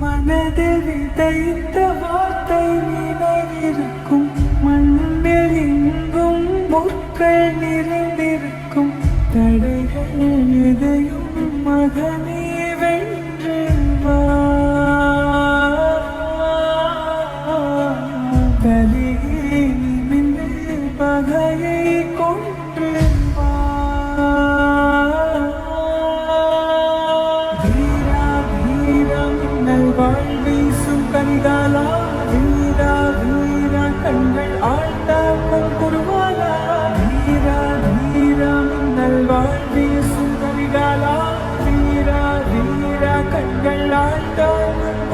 மனதில் விதைத்த வார்த்தை நினைவிருக்கும், மண்ணில் எங்கும் முற்கள் நிறைந்திருக்கும். தடைகள் எதையும் மகனே வென்று வா, தலையே நிமிர்ந்து பகையை கொன்று வா. வீரா வீரா மின்னல் வாழ் வீசும் கரிகாலா, வீரா வீரா கண்கள் ஆழ்ந்தாக்கும் குருவாலா. வீரா வீரா மின்னல் வாழ் வீசும் கரிகாலா, வீரா வீரா கண்கள் ஆழ்ந்தாக்கும்